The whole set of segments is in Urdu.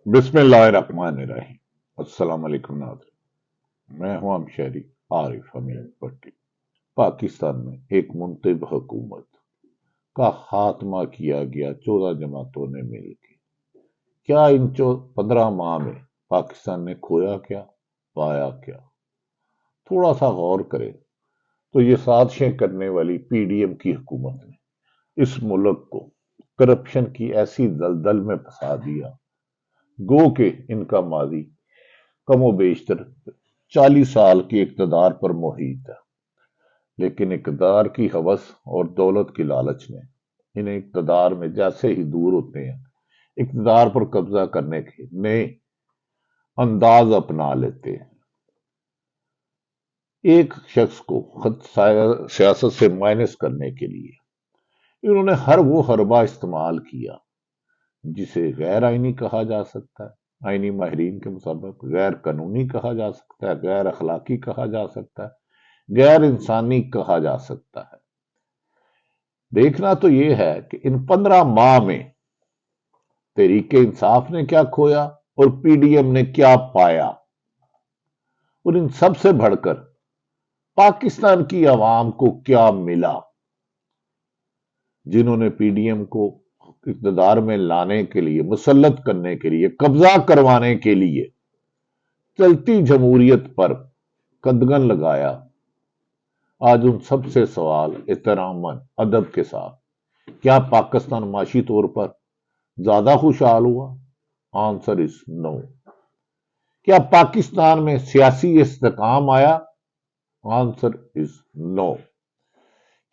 بسم اللہ الرحمن الرحیم۔ السلام علیکم ناظرین، میں ہوں ہم شہری عارف حمید بٹی۔ پاکستان میں ایک منتخب حکومت کا خاتمہ کیا گیا 14 جماعتوں نے مل کے۔ کیا ان 15 ماہ میں پاکستان نے کھویا کیا، پایا کیا؟ تھوڑا سا غور کرے تو یہ سازشیں کرنے والی پی ڈی ایم کی حکومت نے اس ملک کو کرپشن کی ایسی دلدل میں پھنسا دیا گو کہ ان کا ماضی کم و بیشتر 40 سال کی اقتدار پر محیط ہے، لیکن اقتدار کی ہوس اور دولت کی لالچ نے انہیں اقتدار میں جیسے ہی دور ہوتے ہیں اقتدار پر قبضہ کرنے کے نئے انداز اپنا لیتے ہیں۔ ایک شخص کو خود سیاست سے مائنس کرنے کے لیے انہوں نے ہر وہ حربہ استعمال کیا جسے غیر آئینی کہا جا سکتا ہے، آئینی ماہرین کے مطابق غیر قانونی کہا جا سکتا ہے، غیر اخلاقی کہا جا سکتا ہے، غیر انسانی کہا جا سکتا ہے۔ دیکھنا تو یہ ہے کہ ان 15 ماہ میں تحریک انصاف نے کیا کھویا اور پی ڈی ایم نے کیا پایا، اور ان سب سے بڑھ کر پاکستان کی عوام کو کیا ملا۔ جنہوں نے پی ڈی ایم کو اقتدار میں لانے کے لیے، مسلط کرنے کے لیے، قبضہ کروانے کے لیے چلتی جمہوریت پر قدغن لگایا، آج ان سب سے سوال احتراماً ادب کے ساتھ، کیا پاکستان معاشی طور پر زیادہ خوشحال ہوا؟ آنسر از نو۔ کیا پاکستان میں سیاسی استحکام آیا؟ آنسر از نو۔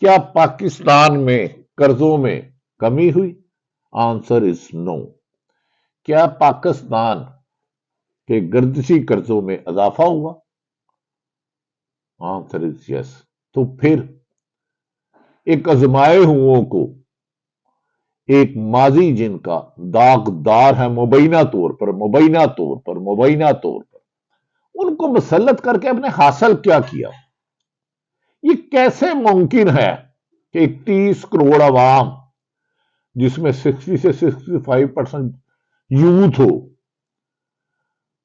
کیا پاکستان میں قرضوں میں کمی ہوئی؟ آنسر از نو۔ کیا پاکستان کے گردشی قرضوں میں اضافہ ہوا؟ آنسر از یس۔ تو پھر ایک آزمائے ہوئوں کو، ایک ماضی جن کا داغدار ہے مبینہ طور پر ان کو مسلط کر کے اپنے حاصل کیا کیا؟ یہ کیسے ممکن ہے کہ 30 کروڑ عوام، جس میں 60 سے 65% یوتھ ہو،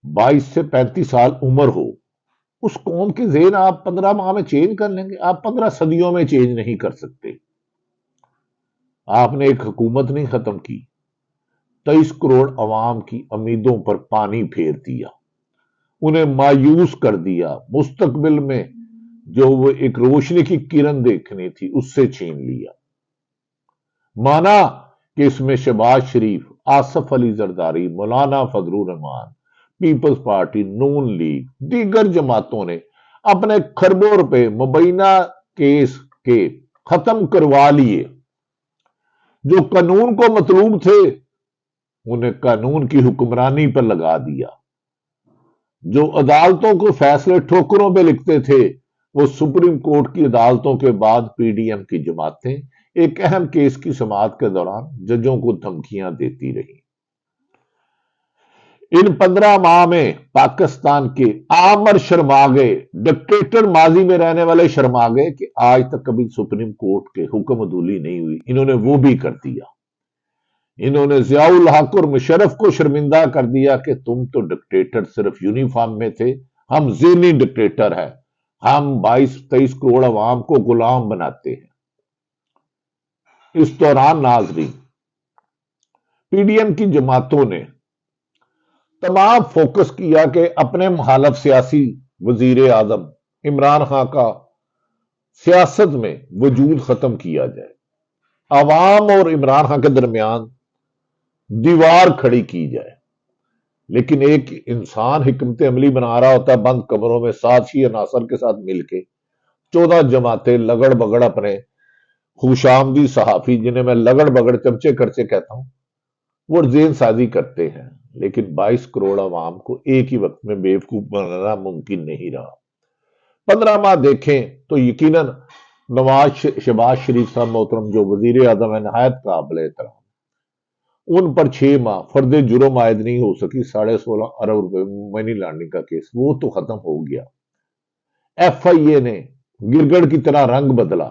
22 سے 35 سال عمر ہو، اس قوم کی ذہن آپ 15 ماہ میں چینج کر لیں گے؟ آپ 15 صدیوں میں چینج نہیں کر سکتے۔ آپ نے ایک حکومت نہیں ختم کی، 23 کروڑ عوام کی امیدوں پر پانی پھیر دیا، انہیں مایوس کر دیا، مستقبل میں جو وہ ایک روشنی کی کرن دیکھنی تھی اس سے چھین لیا۔ مانا کہ اس میں شہباز شریف، آصف علی زرداری، مولانا فضل الرحمان، پیپلز پارٹی، نون لیگ، دیگر جماعتوں نے اپنے خربوں روپے مبینہ کیس کے ختم کروا لیے۔ جو قانون کو مطلوب تھے انہیں قانون کی حکمرانی پر لگا دیا، جو عدالتوں کو فیصلے ٹھوکروں پہ لکھتے تھے وہ سپریم کورٹ کی عدالتوں کے بعد پی ڈی ایم کی جماعتیں ایک اہم کیس کی سماعت کے دوران ججوں کو دھمکیاں دیتی رہی۔ ان 15 ماہ میں پاکستان کے آمر شرما گئے، ڈکٹیٹر ماضی میں رہنے والے شرما گئے کہ آج تک کبھی سپریم کورٹ کے حکم عدولی نہیں ہوئی، انہوں نے وہ بھی کر دیا۔ انہوں نے ضیاء الحق اور مشرف کو شرمندہ کر دیا کہ تم تو ڈکٹیٹر صرف یونیفارم میں تھے، ہم ذہنی ڈکٹیٹر ہیں، ہم 22-23 کروڑ عوام کو غلام بناتے ہیں۔ اس دوران ناظرین، پی ڈی ایم کی جماعتوں نے تمام فوکس کیا کہ اپنے مخالف سیاسی وزیر اعظم عمران خان کا سیاست میں وجود ختم کیا جائے، عوام اور عمران خان کے درمیان دیوار کھڑی کی جائے۔ لیکن ایک انسان حکمت عملی بنا رہا ہوتا ہے بند کمروں میں سازشی عناصر کے ساتھ مل کے، 14 جماعتیں لگڑ بگڑ اپنے خوش آمدی صحافی، جنہیں میں لگڑ بگڑ چمچے کرچے کہتا ہوں، وہ ذہن سازی کرتے ہیں، لیکن 22 کروڑ عوام کو ایک ہی وقت میں بیوقوف بنانا ممکن نہیں رہا۔ 15 ماہ دیکھیں تو یقیناً شہباز شریف صاحب محترم جو وزیر اعظم ہے، نہایت قابل احترام، ان پر 6 ماہ فرد جرم عائد نہیں ہو سکی، 16.5 ارب روپے منی لانڈرنگ کا کیس، وہ تو ختم ہو گیا۔ ایف آئی اے نے گرگڑ کی طرح رنگ بدلا،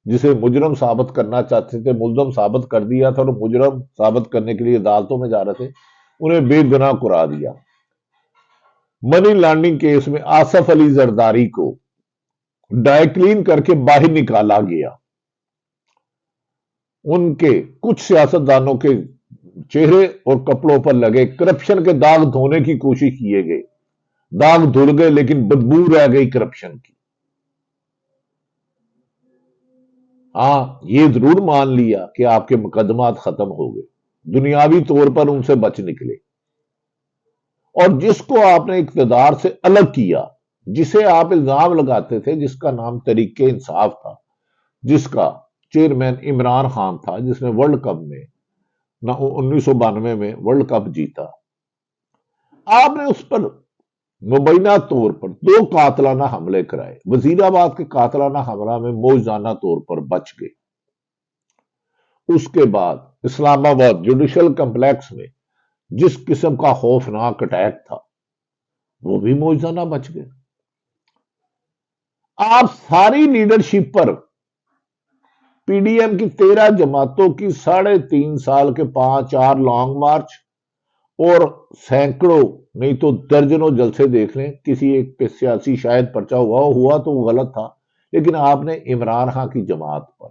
جسے مجرم ثابت کرنا چاہتے تھے ملزم ثابت کر دیا تھا، اور مجرم ثابت کرنے کے لیے عدالتوں میں جا رہے تھے، انہیں بے گناہ قرار دیا۔ منی لانڈرنگ کیس میں آصف علی زرداری کو ڈائی کلین کر کے باہر نکالا گیا۔ ان کے کچھ سیاستدانوں کے چہرے اور کپڑوں پر لگے کرپشن کے داغ دھونے کی کوشش کیے گئے، داغ دھل گئے لیکن بدبو رہ گئی کرپشن کی۔ ہاں یہ ضرور مان لیا کہ آپ کے مقدمات ختم ہو گئے، دنیاوی طور پر ان سے بچ نکلے، اور جس کو آپ نے اقتدار سے الگ کیا، جسے آپ الزام لگاتے تھے، جس کا نام تحریک انصاف تھا، جس کا چیئرمین عمران خان تھا، جس نے ورلڈ کپ میں 1992 میں ورلڈ کپ جیتا، آپ نے اس پر مبینہ طور پر 2 قاتلانہ حملے کرائے۔ وزیر آباد کے قاتلانہ حملہ میں موجزانہ طور پر بچ گئے۔ اس کے بعد اسلام آباد جوڈیشل کمپلیکس میں جس قسم کا خوفناک اٹیک تھا، وہ بھی موجزانہ بچ گئے۔ آپ ساری لیڈرشپ پر پی ڈی ایم کی 13 جماعتوں کی 3.5 سال کے 4 لانگ مارچ اور سینکڑوں نہیں تو درجنوں جلسے دیکھ لیں، کسی ایک پہ سیاسی شاید پرچہ ہوا تو وہ غلط تھا، لیکن آپ نے عمران خان کی جماعت پر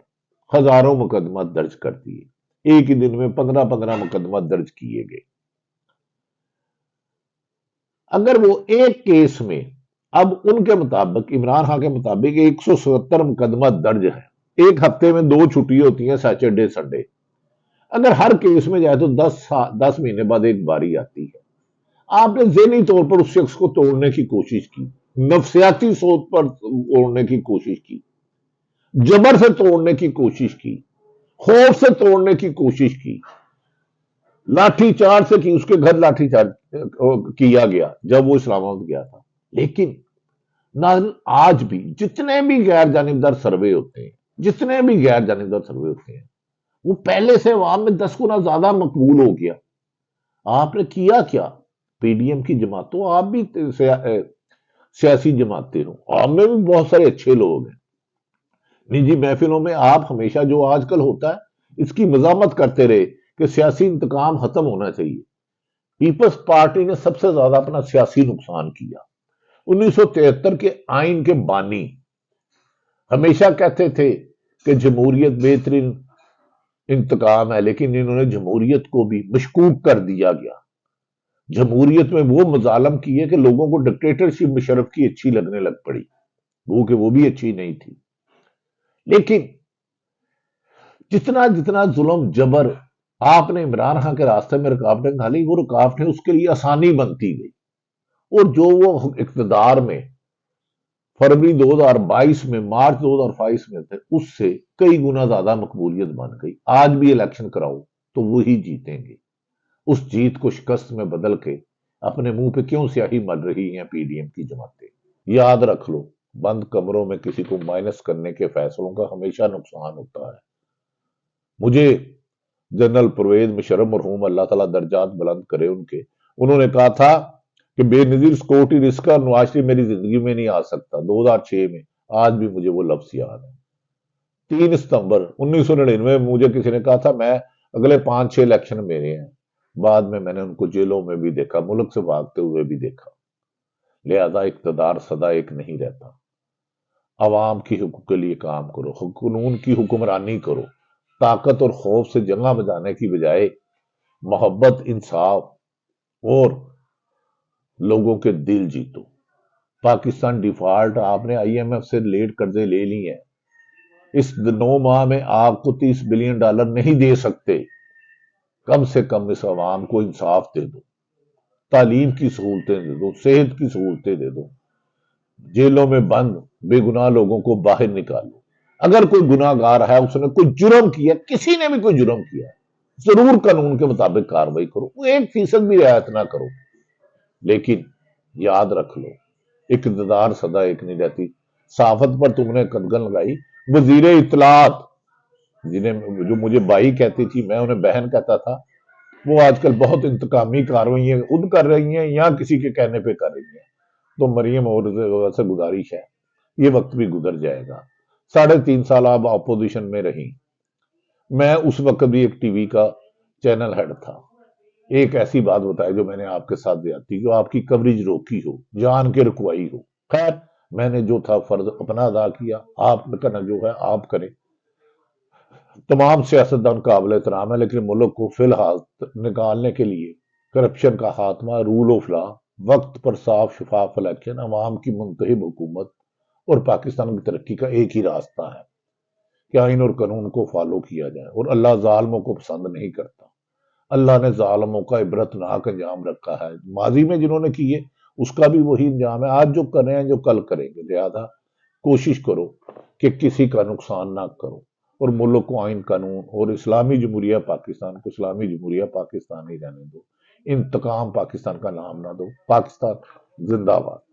ہزاروں مقدمات درج کر دیے، ایک ہی دن میں 15 مقدمات درج کیے گئے۔ اگر وہ ایک کیس میں اب ان کے مطابق، عمران خان کے مطابق 177 مقدمات درج ہیں، ایک ہفتے میں 2 چھٹی ہوتی ہیں، سیٹرڈے سنڈے، اگر ہر کیس میں جائے تو 10 مہینے بعد ایک باری آتی ہے۔ آپ نے ذہنی طور پر اس شخص کو توڑنے کی کوشش کی، نفسیاتی سوچ پر توڑنے کی کوشش کی، جبر سے توڑنے کی کوشش کی، خوف سے توڑنے کی کوشش کی، لاٹھی چارج سے کی، اس کے گھر لاٹھی چارج کیا گیا جب وہ اسلام آباد گیا تھا۔ لیکن ناظرین آج بھی جتنے بھی غیر جانبدار سروے ہوتے ہیں، وہ پہلے سے عوام میں 10 گنا زیادہ مقبول ہو گیا۔ آپ نے کیا کیا؟ پی ڈی ایم کی جماعتوں، آپ بھی سیاسی جماعتیں ہوں، آپ میں بھی بہت سارے اچھے لوگ ہیں، نجی محفلوں میں آپ ہمیشہ جو آج کل ہوتا ہے اس کی مذمت کرتے رہے کہ سیاسی انتقام ختم ہونا چاہیے۔ پیپلز پارٹی نے سب سے زیادہ اپنا سیاسی نقصان کیا۔ 1973 کے آئین کے بانی ہمیشہ کہتے تھے کہ جمہوریت بہترین انتقام ہے، لیکن انہوں نے جمہوریت کو بھی مشکوک کر دیا گیا۔ جمہوریت میں وہ مظالم کیے کہ لوگوں کو ڈکٹیٹرشپ مشرف کی اچھی لگنے لگ پڑی، وہ کہ وہ بھی اچھی نہیں تھی۔ لیکن جتنا ظلم جبر آپ نے عمران خان کے راستے میں رکاوٹیں ڈالی، وہ رکاوٹیں اس کے لیے آسانی بنتی گئی، اور جو وہ اقتدار میں فروری 2022 میں، مارچ 2022 میں تھے، اس سے کئی گنا زیادہ مقبولیت بن گئی۔ آج بھی الیکشن کراؤ تو وہی جیتیں گے۔ اس جیت کو شکست میں بدل کے اپنے منہ پہ کیوں سیاہی مل رہی ہیں پی ڈی ایم کی جماعتیں؟ یاد رکھ لو، بند کمروں میں کسی کو مائنس کرنے کے فیصلوں کا ہمیشہ نقصان ہوتا ہے۔ مجھے جنرل پرویز مشرف مرحوم، اللہ تعالیٰ درجات بلند کرے ان کے، انہوں نے کہا تھا کہ بے نظیر سکیورٹی رسک اور نواز شریف میری زندگی میں نہیں آ سکتا، 2006 میں، آج بھی مجھے وہ لفظ یاد ہے۔ 3 ستمبر 1999 میں مجھے کسی نے کہا تھا میں اگلے 5-6 الیکشن میرے ہیں، بعد میں نے ان کو جیلوں میں بھی دیکھا، ملک سے بھاگتے ہوئے بھی دیکھا۔ لہذا اقتدار سدا ایک نہیں رہتا، عوام کی حقوق کے لیے کام کرو، قانون کی حکمرانی کرو، طاقت اور خوف سے جنگاں بجانے کی بجائے محبت، انصاف اور لوگوں کے دل جیتو۔ پاکستان ڈیفالٹ، آپ نے آئی ایم ایف سے لیٹ قرضے لے لی ہیں، اس 9 ماہ میں آپ کو $30 بلین نہیں دے سکتے، کم سے کم اس عوام کو انصاف دے دو، تعلیم کی سہولتیں دے دو، صحت کی سہولتیں دے دو، جیلوں میں بند بے گناہ لوگوں کو باہر نکالو۔ اگر کوئی گناہ گار ہے، اس نے کوئی جرم کیا، کسی نے بھی کوئی جرم کیا، ضرور قانون کے مطابق کاروائی کرو، وہ 1% بھی رعایت نہ کرو، لیکن یاد رکھ لو اقتدار سدا ایک نہیں رہتی۔ صحافت پر تم نے قدغن لگائی، وزیر اطلاعات جو مجھے بھائی کہتی تھی، میں انہیں بہن کہتا تھا، وہ آج کل بہت انتقامی کارروائیاں خود کر رہی ہیں یا کسی کے کہنے پہ کر رہی ہیں۔ تو مریم اور سے گزارش ہے، یہ وقت بھی گزر جائے گا۔ 3.5 سال آپ اپوزیشن میں رہی، میں اس وقت بھی ایک ٹی وی کا چینل ہیڈ تھا، ایک ایسی بات بتائے جو میں نے آپ کے ساتھ زیادتی کی، آپ کی کوریج روکی ہو، جان کے رکوائی ہو۔ خیر، میں نے جو تھا فرض اپنا ادا کیا، آپ کا نہ جو ہے آپ کریں۔ تمام سیاستدان قابل احترام ہے، لیکن ملک کو فی الحال نکالنے کے لیے کرپشن کا خاتمہ، رول آف لا، وقت پر صاف شفاف الیکشن، عوام کی منتخب حکومت اور پاکستان کی ترقی کا ایک ہی راستہ ہے کہ آئین اور قانون کو فالو کیا جائے، اور اللہ ظالموں کو پسند نہیں کرتا۔ اللہ نے ظالموں کا عبرتناک انجام رکھا ہے، ماضی میں جنہوں نے کیے اس کا بھی وہی انجام ہے، آج جو کر رہے ہیں جو کل کریں گے۔ لہذا کوشش کرو کہ کسی کا نقصان نہ کرو، اور ملک کو آئین قانون اور اسلامی جمہوریہ پاکستان کو اسلامی جمہوریہ پاکستان ہی رہنے دو۔ انتقام پاکستان کا نام نہ دو۔ پاکستان زندہ باد۔